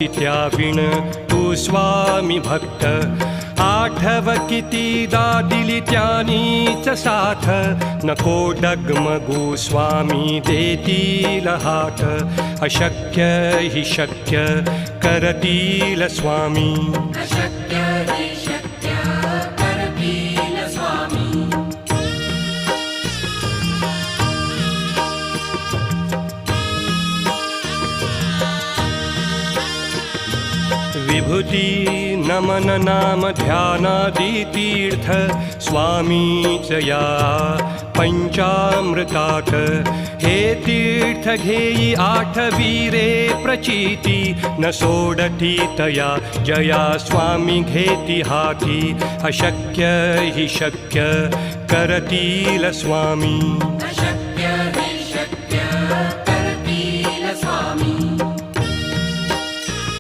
त्याविण तू स्वामी भक्त आठव कितीदा दिली त्यानीच साथ नको डगमगू स्वामी देतील हात अशक्य हि शक्य करतील स्वामी अशक्य हि शक्य करतील स्वामी विभूती नमन नाम ध्यानादि तीर्थ स्वामीच या पंचामृतात हे तीर्थ घेई आठवीरे प्रचिती न सोडती तया जया स्वामी घेती हाती अशक्य हि शक्य करतील स्वामी अशक्य